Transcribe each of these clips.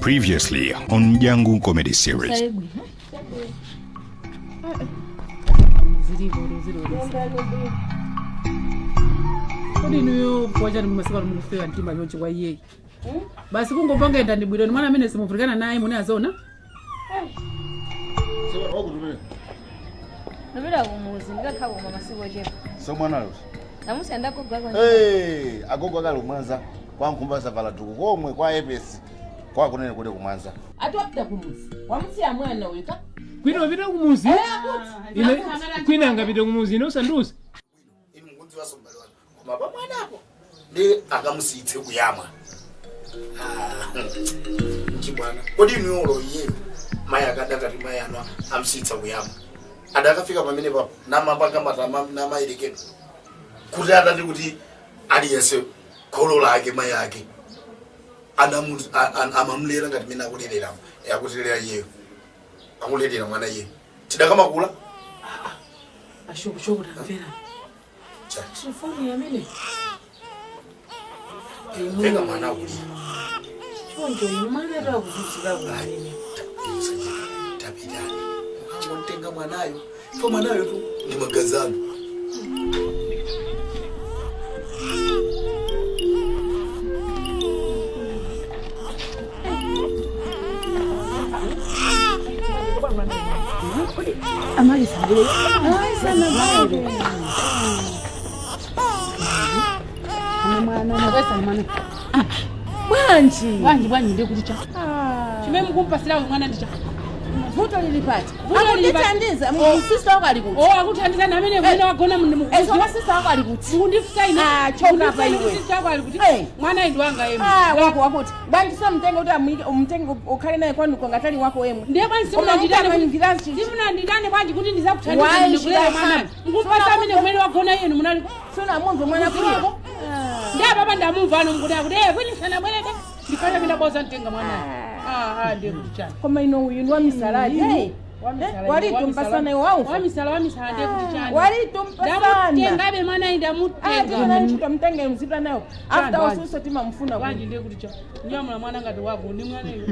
Previously on Mdyangu comedy series. Basi kungopanga enda ndibwire mwana amene simuvurikana naye mune azona. Sio wakutumene. Nabira kumuzi ndikakhawo mama siboje. So mwana lo. Namusi andako gwa. Agogo akali Mwanza kwankumba savala tuku komwe kwa EPS. Kwa kunene kule kumwanza. Atwapita kumuzi. Wamusiya mwana weka. Kwino vita kumuzi? Ile kwina ngapita kumuzi no sandusi. Ini mkunzi wasombali wanu. Koma ba mwana hapo. Ndi akamusithe kuyamwa. Chibwana. Kodi niolo yeye. Maya kadakati maya no amsitha kuyamwa. Adakafika pamene papo namapanga matama namailekeno. Kuti atati kuti aliyese kholo lake mai yake amamulera ngati mina akulelera yakutilera yeyo akulelera mwana yeyo tidakamakula Ashoko takamvera. Telefoni ya mene. venga mwana akuli Chonjo imana ra kuzitsira kulini. Tapitani ukangotenga mwanayo to mwanayo tu ni magazano. Amali sabule. Ai sana bale. Mwana wesa mwana. Bwanji ndikucha. Chimwe mukumpasira mwana ndicha. Vuto lilipata. Vuto lilitandiza. Sister wako alikuti. Akutandiza na mene mwana wagona mmukuzi. Sister wako alikuti. Undifuta ina. Chona hapa iwe. Sister wako alikuti. Mwana indi wanga yemu. Wakuti. Bwanji sasa mtengo umtengo ukhale naye kwani kongatali wako yemu. Ndiye bwanji simuna ndidane bwanji kuti ndizakuthandiza ndikulera mwana. Ngupasa mene kumene wagona yenu munali. Sona mungu mwana kulipo. Ndiye baba ndamumva ano mkuda kuti kwini sana bwereke. Ndifanya mina boza ntenga mwana. Ndiye kuchana. Koma ino uyu wa misaladi. Wali tumpasana wao. Wamisala ndiye kuchana. Wali tumpasana. Ndamutenga mwana inda mutenga. Nani tutamtenga mzipla nayo. After ususo tima mfuna kwa. Bwanji ndiye kuchana. Nyamula mwana ngati wako ndi mwana iyo.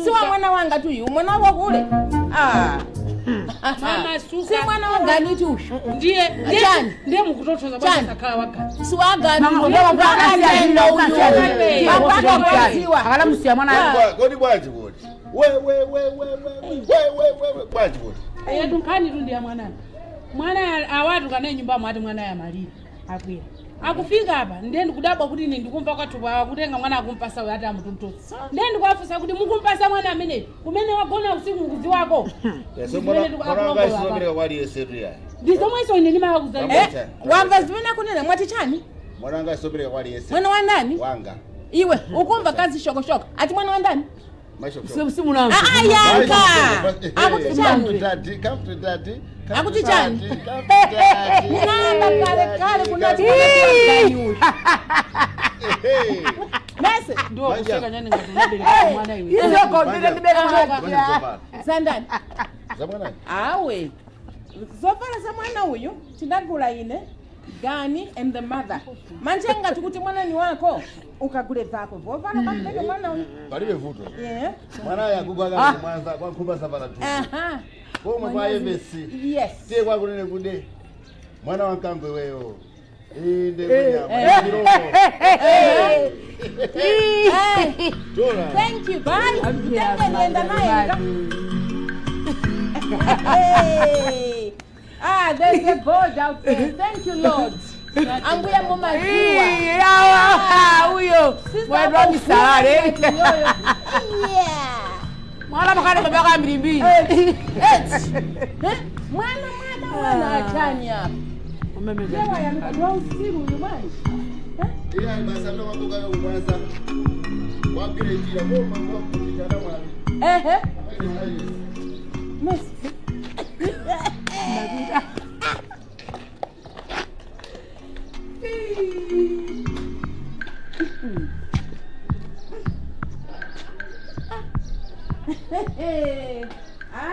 Si wa mwana wanga tu yu mwana wako kule. Mama suka. Si mwana wanga ni tu. Ndiye mukutothoza bwana sakala waka. Si wanga ni akala musiya mwana. Kodi bwaji kodi. We bwaji kodi. Yetu nkani tu ndiye mwana. Mwana awatu kana nyumba mwati mwana ya malira. Akwira. Akufika hapa ndende kudabwa kuti ine ndikumva kwathupa kutenga mwana akumpasa we ata mtumto. Ndende kwafusa kuti mukumpasa mwana amene kumene wagona usiku nguzi wako. Yeso mwana ngasizobereka kwali yesetu ya. Ndizomweso ine ndimakuza. Wamva zimene kunena mwati chani? Mwana ngasizobereka kwali yesetu. Mwana wa nani? Wanga. Iwe ukumva kazi shoko. Ati mwana wa ndani? Simu nangu. Yanga. Akuti chani? Come to daddy. Akuti chani? Namba kale kuna chani huyu. Nese Ndio kushika nyani ngazibele mwana iwe. Hizo kodile mwana. Sandani. Zamana. Awe. Zofala za mwana huyu tindagula ine Gani and the mother. Manjenga tukuti mwana ni wako ukagule zako. Vofala kamteke mwana huyu. Balibe vuto. Yeah. Mwana yagugu akali Mwanza kwa kumba savala tu. Koma kwa EPS. Yes. Tie kwa kunene kude. Mwana wankangwe weyo. Inde mnyama. Thank you. Bye. Nenda naye. There's a board out there. Thank you, Lord. Ambuya mama jiwa. Huyo. Mwana misalale. Yeah. Mwana makana kabaka mbili. Mwana achanya. Yawa ya mkadwa usiku nyumbani. Iya basa ndo wakuka ya Mwanza. Wapile jira boma kwa kujana mwana. Miss.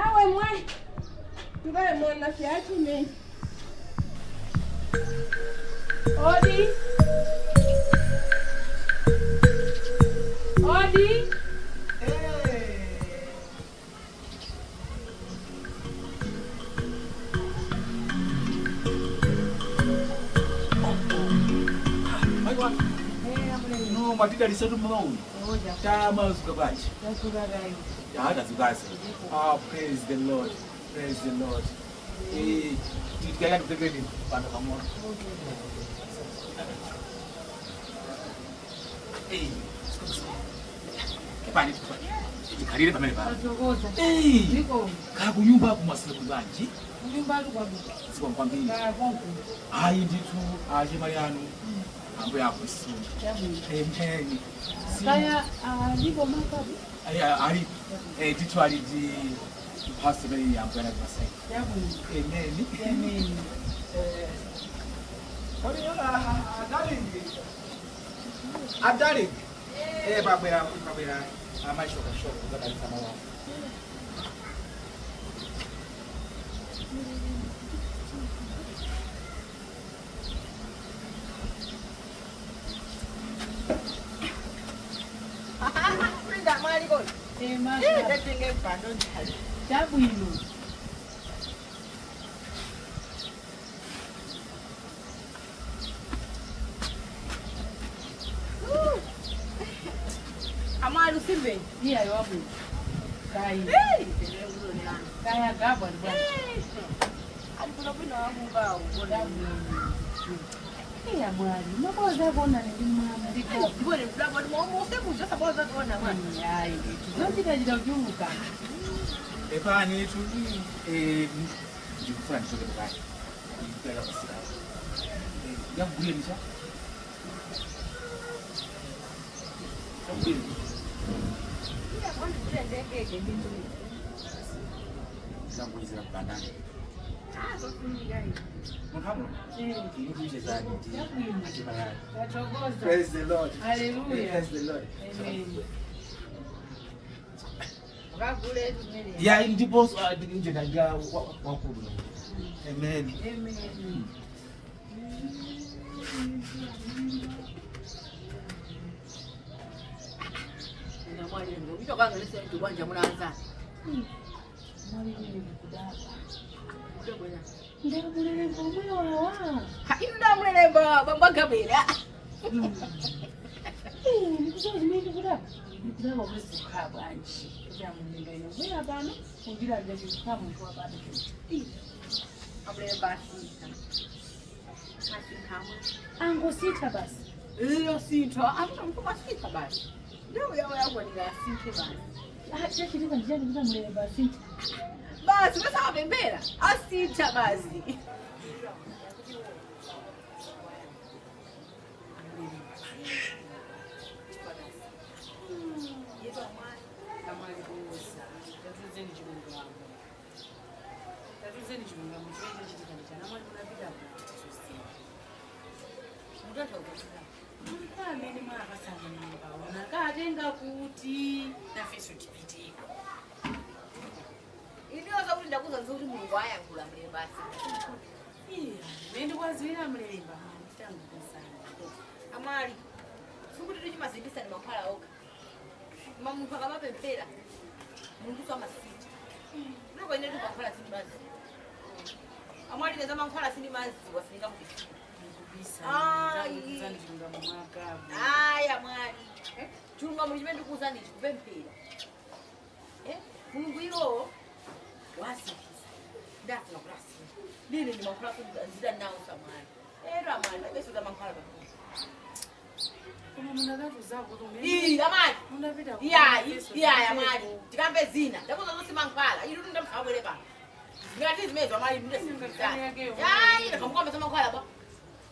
Awe mwai. Tukae mwana kiachi ni. Odi. kwatida lisatu mauni. Tama zukabachi. Hata zukasi. Oh, praise the Lord. Praise the Lord. Tikaya tutekeni pano pamoja. Kepani tukapani. Ikarire pamene pa. Niko. Kakunyumba kumasile kubanji. Nyumba lukwabu. Siwa mkwambili. Hayi nditu ajima yanu. Ambo yako simu. Amen. Kaya alipo makabu. Ali nditu ali di pastor bali ambo yana kwasai. Amen. Amen. Darling. Babera amashoka shoko zakali samawa. Brenda mali boy. Tema. Ndetenge pano ndali. Chabwino. Amalu simbe. Iya yobu. Kai. Kaya gabwa bwana. Alikuwa bino wangu ngao. Iya mwali. Maboza bona ndi mama ndiko. Bore blabo mo semu josa boza kona mwali. Ai. Zonjira ujumuka. Epani tu ndikufuna ndichoke pakati. Ndikupela pasika. Yakugulie nisha. Zambuizira kubandani. Munhamu. Ndikuite zani ndi. Achimalaya. Yatogoza. Praise the Lord. Hallelujah. Praise the Lord. Amen. Ngakule tumele. Ya ndipo nje ndaga wakulu. Amen. Amen. Na mwali ndo. Mito kanga nise mtu kwanja munaanza. Mwali ni kudaba. Kudogo ya. Ndio mulele pomwe wawa. Ha inda mulele bamba gabera. Nikuzozi mimi kudaba. Nikudaba kwesi kabwanji. Kuja muninga ino. Mira bana, ungira nje kitabu kwa bana. Abule basi. Basi kama. Ango sita basi. Iyo sito. Afu mkoma sita basi. Ndio yao ni sita basi. Acha kilika njani kuja mulele basi. Basi basa wabembera. Asita basi. Katenga kuti nafeso chipitiko. Inoza kuti ndakuza nzuri Mulungu ayankula mule basi. Mendi kwazira mulemba tangu kusana. Amali. Sukuti tuchimazindisa ni makwala oka. Mamuntu akamapempera. Muntu kwa masiti. Noko ine tukakwala sini mazi. Amali neza makwala sini mazi wasinga mukisi. Kubisa. Ai. Zanjinga mumaka. Ai amali. Chunga mulimendu kuzani kupempera. Mulungu ilo wasikisa. Ndafuna kulasi. Nini ni makwala kuzida nao samali. Amali, beso za makwala bako. Kama mnadatu zako tu Ii, amali. Unapita. Iya, amali. Tikambe zina. Ndakuza zosi makwala. Ilu ndamfawele ba. Ngati zimezo amali ndio sikuzana. Yai, nakamkwamba sema makwala ba.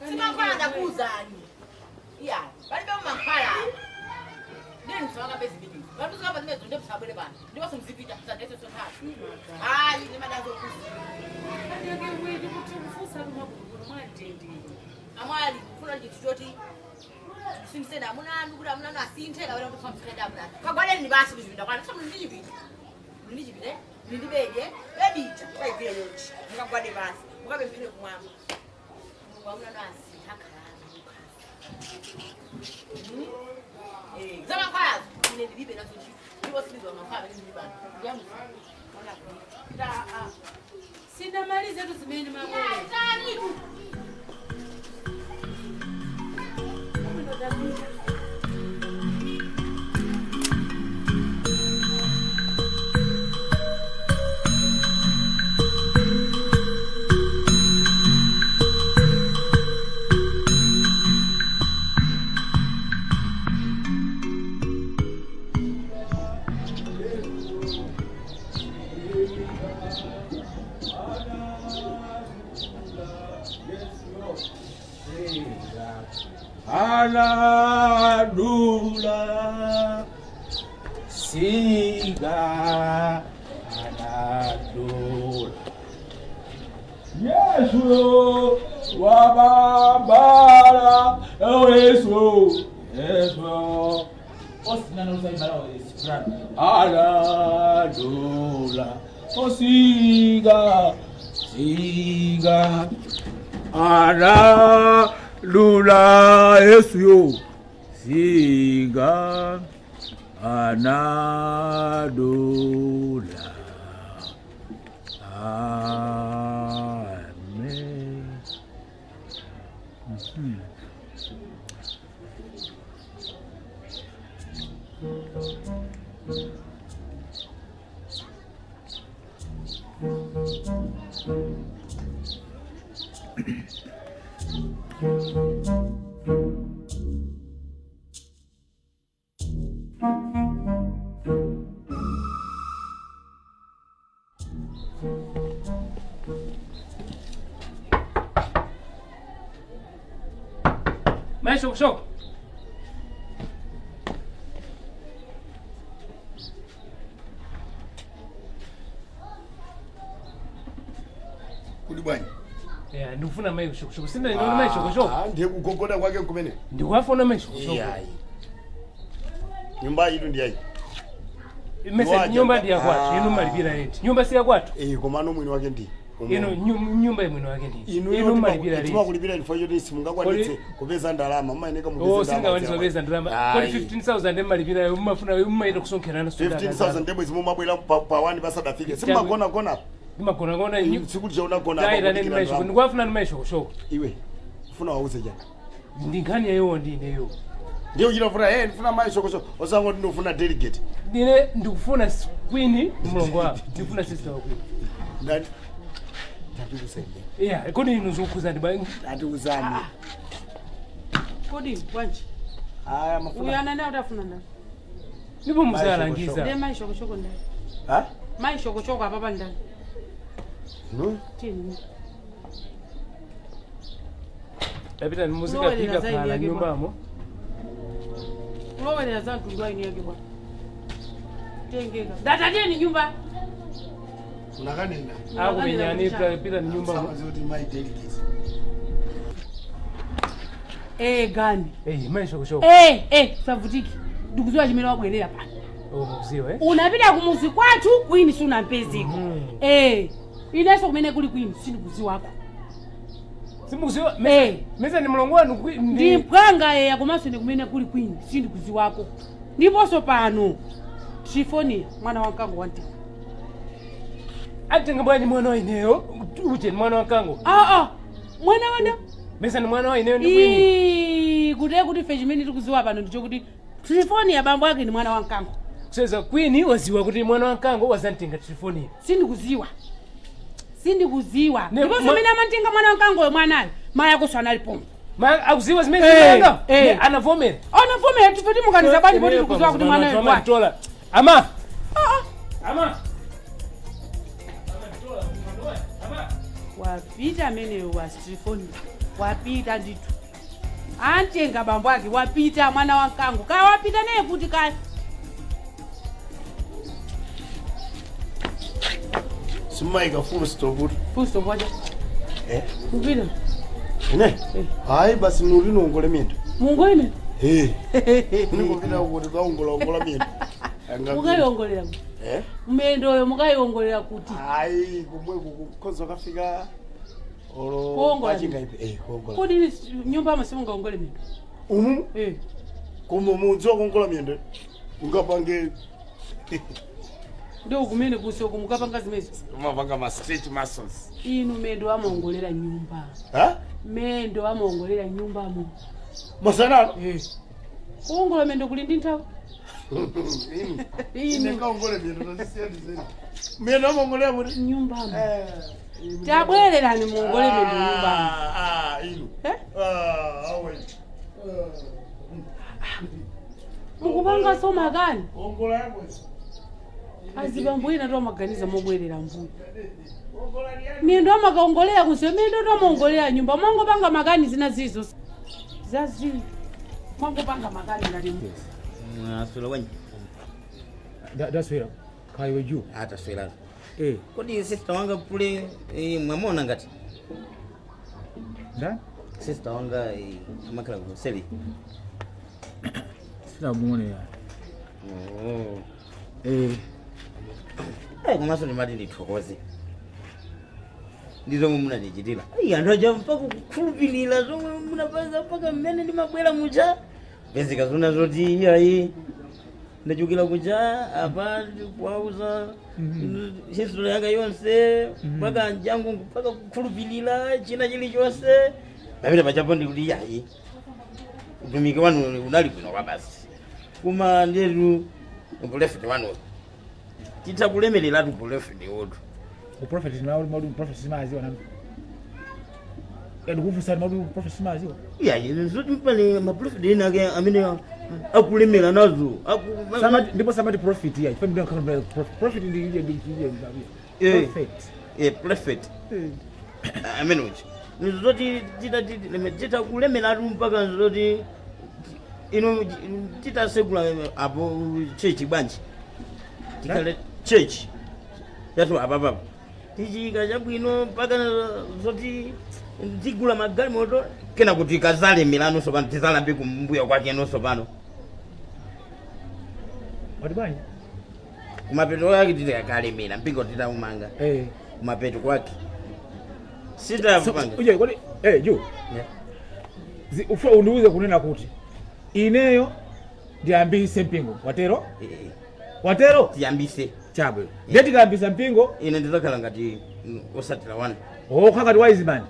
Sima makwala ndakuzani. Iya, bali bema makwala. Nini kusanga pezi bidi. Bali kusanga pezi mezo ndamfawele ba. Ndio somzipita tsandeso sonthathu. Hayi, ni madazo kuzi. Yake wewe kutufusa kumabulu mwajendi. Amali, kufuna chitoti. Sinisena amuna kuti amuna asinthe kawera kuti famfika amuna. Kagwaleni basi kuzvinda kwana samu ndijibita. Ndijibita. Ndibeje. Ebita. Kwaibira yonchi. Mukagwade basi. Mukabemphere kumwamba. Ngwamuna nasi hakala. Zama kwazi. Ine ndibe nazo chi. Ndiwo silizwa makwala ndibana. Yamu. Ona kwa. Sina mali zetu zimendi mambo. Anadula Siga Anadula Yesu Wababara Yesu Yesu Osina uzaimara Isran Anadula Siga Siga Anadula Yesu Siga Anadula Amen. Maisha shoko. Kuli bwanyi. Ndikufuna maisha shoko. Sina ndio maisha shoko. Ndiye kugogoda kwake kumene. Ndikuafuna maisha shoko. Nyumba yitu ndi yayi. Mese nyumba ndi yakwatu, inu malipira rent. Nyumba si yakwatu. Komano mwini wake ndi. Ino nyumba mwini wake ndi. Inu malipira rent. Tuma kulipira info yote simungakwanitse kupeza ndalama, mayeneka mupeza ndalama. Singawanitse kupeza ndalama. Kodi 15,000 malipira umafuna umaita kusonkerana so 15,000 ndebo zimumabwera pa wani basadafike. Simagona gona. Magona sikuti unagona hapo ndikuafuna maisha shoko. Iwe ufuna wauze jana ndingani yayo ndineyo ndio unafuna nifuna maisha shoko osango ndinofuna delegate ndine ndikufuna queen mulongo wapo ndikufuna sister wa queen ndani tatikusaidia kodi inozokuza ndiba atiuzani Kodi bwanji haya mafuna uyana naye utafuna ndani nipo mzalangiza ndiye maisha shoko ndani maisha shoko hapa ndani tini Lapita ni muzika piga pala nyumbamo. Ulowelera za ntundwa ini yake bwana. Tengeka. Data je ni nyumba. Unakanenda. Hapo binyani pita ni nyumbamo. Sasa zote my delicacy. Gani? Maisha kushoko. Savutiki. Ndikuzwa chimene wabwerera pa. Muziwe. Unapita kumuzi kwathu kwini si unampeziko. Ineso kumene kuli kwini sindikuziwako. Simuziwa meza ni mlongo wanu ndi mpwanga yakomanso ndi kumene kuli kwini sindikuziwako. Ndiponso pano Trifoni mwana wankango wanti. Atenga bwanyi mwana wa ineyo uje mwana wankango. Mwana wana meza ni mwana wa ineyo ndi kwini. Kuti fe chimene tikuziwa pano ndicho kuti Trifoni ya bambo yake ni mwana wankango. Kuseza kwini waziwa kuti mwana wankango wazantenga Trifoni. Sindikuziwa. Ndipo zimene amantenga mwana wankango mwanayo maya kuswana alipo. Akuziwa zimene zimanga? Anavomera. Anavomera tifoti mukaniza bwanji boti tikuziwa kuti mwanayo kwa. Ama. Wapita amene wa Trifoni. Wapita nditu. Antenga bambo yake wapita mwana wankango. Kaya wapita naye kuti kaya. Simaika full stop. Full stop waje. Kupita. Ne? Hai basi nuri nongole miendo. Mungole miendo? Niko pita kuti kaongola miendo. Mukayongolera. Miendo yo mukayongolera kuti. Hai kumwe kukozo kafika Kuongola ipe. Kuongola. Kodi nyumba masimunga ongole miendo. Kumo munzo kongola miendo. Ungapange ndio kumene kuso kumukapanga zimezi. Umapanga ma stretch muscles. Inu mendo amaongolera nyumba. Mendo amaongolera nyumba mo. Masana? Kuongola mendo kuli ndi nthawi. Ine kaongole mendo ndisiya ndizeni. Mendo amaongolera muri nyumba mo. Tabwererani muongole mendo nyumba. Inu. Awe. Mukupanga soma gani? Ongola yako. azibambuina ndo maganiza mobwerera mbuyo miendo amakaongolera kuziyo miendo tomaongolera nyumba mwango panga makani zina zizo zazi mwango panga makani ngati Aswela wenye. Daswela. Kaiwe juu. Hata swela. Kodi sister wanga kule mwamona ngati. Da? Sister wanga makala kuseli. Sina muone ya. Kumaso ni mali ndithokoze. Ndizo mumuna dijitila. Andoja mpaka kukhulupilira zomwe munapanga mpaka mmene ndimabwera mucha. Bezi kazuna zoti iyayi. Ndachukira kucha apa kwauza history yanga yonse mpaka Mdyangu mpaka kukhulupilira china chilichonse. Pamene pachapo ndikuti iyayi. Utumiki wanu unali bwino kwa basi. Kuma nderu uprofit wanu. Titakulemerera tu profit wotu. Uprofit na uli profit simazi wana. Kufusa madu profit simazi wa. Zote mpale ma profit yake amene akulemera nazo. Ndipo samadi profit ya. Ife mdo kama profit ndi profit. Amene uchi. Zote titakulemera tu mpaka zote ino titasegula apo church banji. Tikale church. Yatu ababa. Tijika chabwino mpaka zoti ndigula magali moto kena kuti kazale milano so pano tizala mbi kumbuya kwake no so pano. Wadibani? Kumapeto yake titakale mina mpingo titaumanga. Kumapeto kwake. Sita mpanga. Uje kwani juu. Ufa unduze kunena kuti ineyo ndiambise mpingo watero? Watero? Tiambise. Chabwe. Ndeti kambisa mpingo ine ndizakhala ngati osatira wana. Kakati wise man.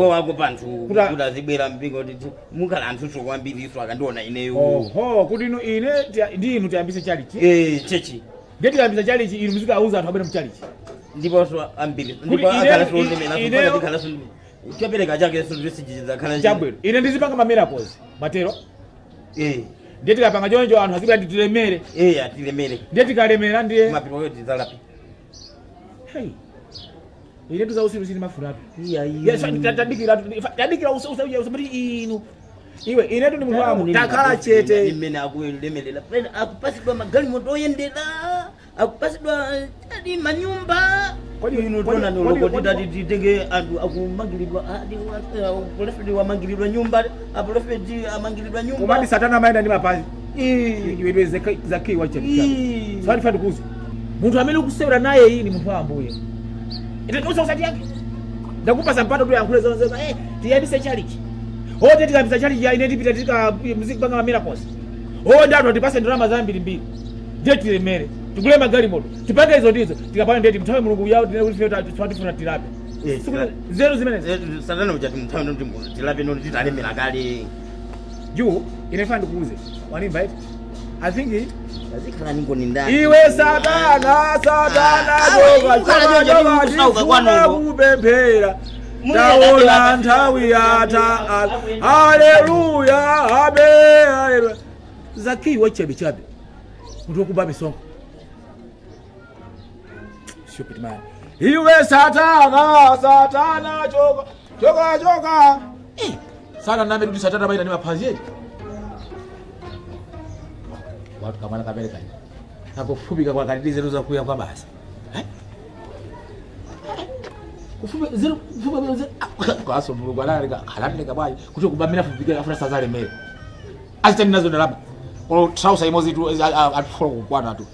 Wako panthu kuti azibwera mpingo kuti mukhala anthu sokwambiriso akandiona ineyo. Kuti ine ndinu tiyambise chalichi. Chechi. Ndeti kambisa chalichi inu muzika auza anthu abwera mchalichi. Ndipo so ambiri. Ndipo akhala so ndimena so khala so. Chopereka chake so ndisijiza khala. Chabwe. Ine ndizipanga ma miracles. Matero. Ndeti kapanga jonjo anthu azibwera nditilemere. Atilemere. Ndeti kalemera ndiye mapiro yo tizalapi. Ile tuza usiru sini mafurapi. Tadikira usabati inu. Iwe inetu ni mwamu takala chete. Imene akulemelela. Pena akupasidwa magali moto yendela. Akupasidwa adi manyumba. Kwani unotona noloko titenge andu akumangilidwa adi profeti wamangilidwa nyumba, profeti amangilidwa nyumba. Komandi satana maenda ndi mapazi. Iwe zaki wacha. Swali fadi kuzi. Muntu amene ukusewera naye iyi ni muntu wa Ambuye. Ite usati yake. Ndakupa sampato tu yankule zonse. Tiyabise charity. Teti kabisa charity ya ine ndipita tika muziki banga miracles. Ndatu ndipase ndalama za 2 Ndeti lemere. Tukule magari moto. Tipanga hizo ndizo. Tikapana ndeti mtawe Mulungu yao tinefuna tufuna tilape. Zero zimene. Satana mjati mtawe ndo tilape ndo titalemera kale. Juu inafaa ndikuuze. Wanimba eti. I think azikhala ningo ni ndani. Iwe satana joga kubembera. Taola nthawi yata. Haleluya. Amen. Zaki wachabe chabe. Muntu kubabe songo. Stupid man. Iwe satana joga. Sana name ndi satana baina ni mapazi yetu. Watu kama kamera kani. Nakufubika kwa kadiri zero za kuya kwa basi. Kufubika zero kwa so Mulungu alaleka halaleka bwayi kuti kubamira fubika afuna sazale mere. Azitani nazo ndalama. Trausa imozi tu atufolo kukwana tu.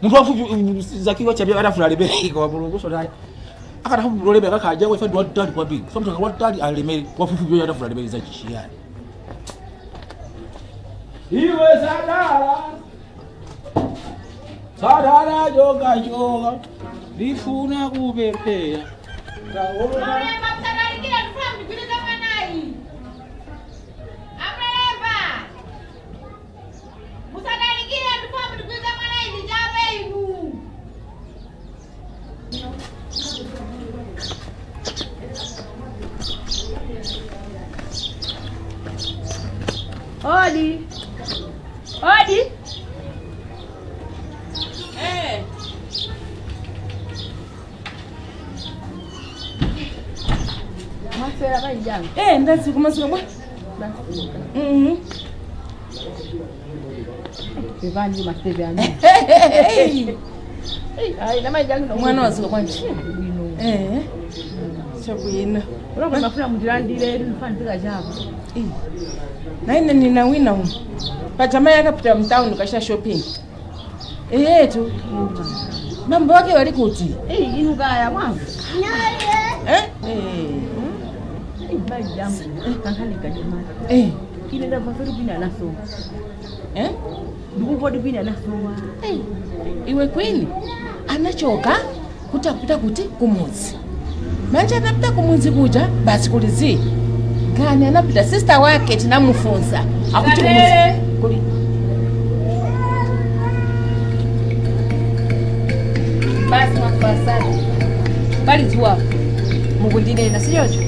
Muntu wafupi zakiwa chabia atafuna lebere kwa Mulungu so dai. Akata fu lebere akaja we fadi watali kwa big. So mtu watali alemere wafupi byo atafuna lebere za chishiyani. Iwe sadara joga lifuna kubepea Odi. Maswera Mdyangu. Ndazi kumaswera bwa. Bevani masebe ani. Ai na Mdyangu Mwana wazuka kwanje. Chabwino. Unakuwa mafuna mjilandile nifandika jabo. Naina nina wina huko. Pachama yakapita mtown kasha shopping. Tu. Mambo yake wali kuti. Inugaya mwangu. Mdyangu. Kankani kadema. Ile ndio vafuru bina naso. Ndugu bina naso. Iwe kwini anachoka kutafuta kuti kumuzi. Manje anapita kumuzi kuja basi kulizi. Gani anapita sister wake tinamufunza. Akuti kumuzi. Basi mafasadi. Bali tuwa. Mugundine na siyocho.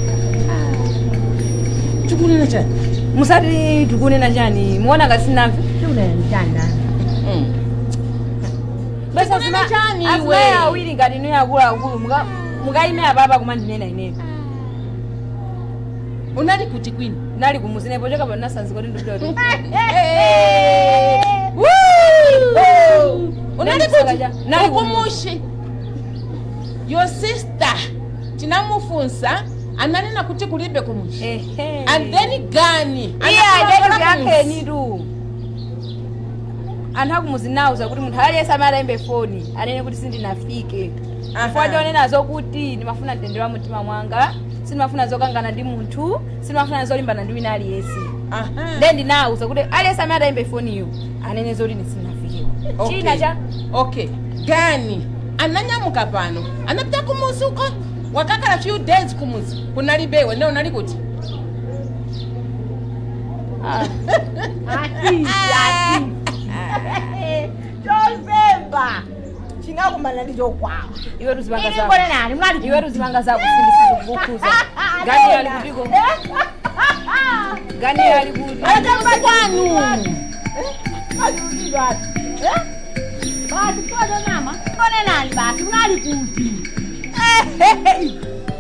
Tukunena chani. Musadi tukunena chani. Muona kasina tukunena chani. Basi asima chani we. Asima awili ngati no yakula ukulu mukaime ababa kumandinena inepo. Unali kuti kwini? Nali kumuzine pochoka pa nasanzi kodi ndudodi. Unali kuti? Nali kumushi. Your sister tinamufunza ananena kuti kulibe kumushi. And then gani? Yake nidu. Anha kumuzinauza kuti munthu aliyesa amalembe phone anene kuti sindinafike. Afanye onena zokuti nimafuna ndendera mutima mwanga, sinimafuna zokangana ndi munthu, sinimafuna zolimbana ndi wina aliyesi. Then ndinauza kuti aliyesa amalembe phone iyo anene zoti sinafike. China cha okay. Gani? Ananyamuka pano. Anapita kumuzi uko. Wakakala few days kumuzi. Kunalibewe ndio unali kuti? Jolbemba. Chinga kumana ndizo kwawa. Iwe ruzibanga zako. Ngone nani? Mwali iwe ruzibanga zako sindisizokukuza. Gani ali kutiko? Gani ali kuti? Acha kwanu. Ayuliwa. Basi kwa mama. Ngone nani basi? Mwali kuti.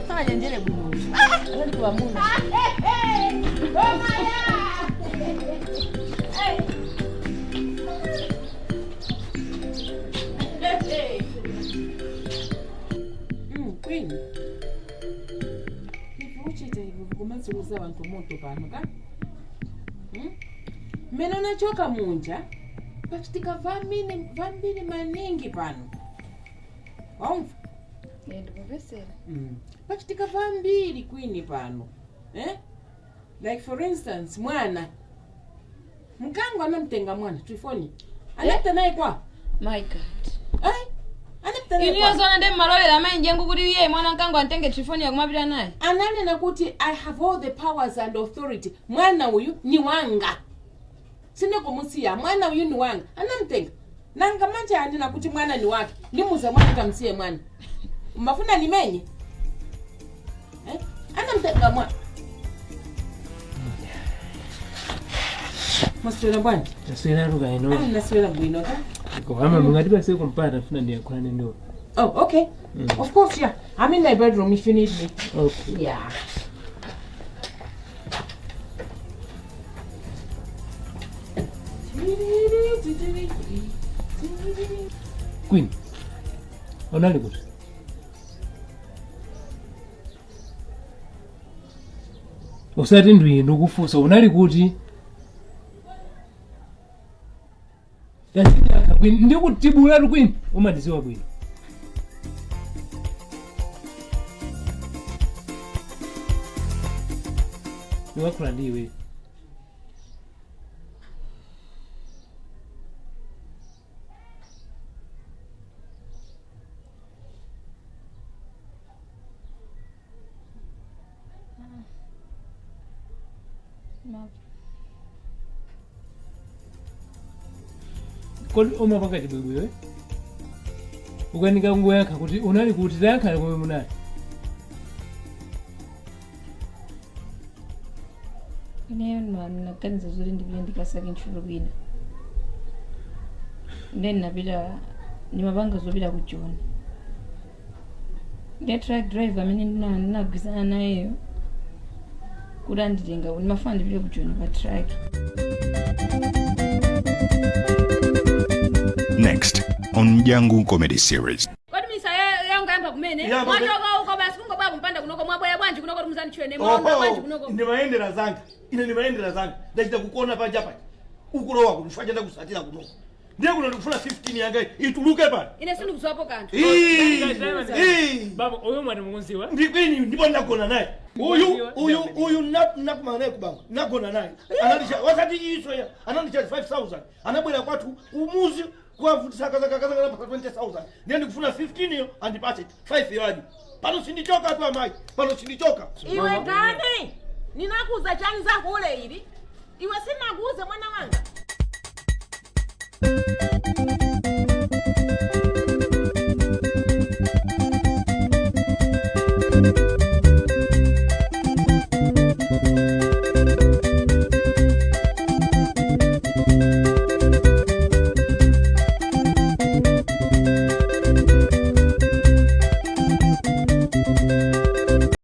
Fanya njele buno. Ndio kwa Mungu. Queen. Uchite hivyo kumanzi uza abantu moto pano ka? Mena nachoka munja. Pachitika vambini maningi pano. Waumva? Ndikuvesera. Pachitika vambili Queen pano. Like for instance, mwana. Mkango anamtenga mwana, tuifoni. Anapita naye kwa? My God. Iniyo zona ndi malowera Mdyangu kuti iye mwana nkango antenge telefoni yakumapita naye. Ananena kuti I have all the powers and authority. Mwana uyu ni wanga. Sine kumusiya mwana uyu ni wanga. Anamtenga. Nanga manje anena kuti mwana ni wake. Ndimuze mwana kamsiye mwana. Mafuna nimenye. Anamtenga mwana. Maswera bwana. Taswera ruga ino. Naswera bwino ka? Kwa ama mungatiba siko mpata funa ndiye kwa nendo. Oh, okay. Of course, yeah. I'm in my bedroom if you need me. Okay. Yeah. Queen. Onali kuti. Usati nduyendo kufusa unali kuti. Yachika Queen ndikutibula Queen umadiziwa Queen. Niwakula ndiwe. Kodi oma pakati bwewe ukanika nguo yakha kuti unali kuti yakhala komwe munali Ineyo naganiza zoti ndipite ndikasake ntchito kwina. Then napita ndimapanga zopita ku John. The truck driver amene ndinagwirizana nayeyo kuti anditenga ndimafuna ndipite kujoina pa track. Next on Mdyangu comedy series. Kodi misa yangu yamba kumene mwachoka uko basi kungo baba mpanda kunoko mwabwera bwanji kunoko muzani chwene mwamba bwanji kunoko ndimaendera zanga ine ndimaendera zanga ndachita kukona panja pa ukulowa kunifanya ndakusatira kunoko ndiye kuno ndikufuna 15 yanga ituluke pale ine sindikuzowapo kanthu baba oyo mwana mukunziwa ndikwini ndipo ndakona naye uyu nakumana naye kubanga nagona naye analisha wakati iso ya analisha 5000 anabwera kwathu umuzi kuwavutisa kaza mpaka 20000 ndiye ndikufuna 15 yo andipase 5 yo aje pano sindichoka tu amaji pano sindichoka iwe gani ninakuza chani zako ule ili iwe sinakuze mwana wanga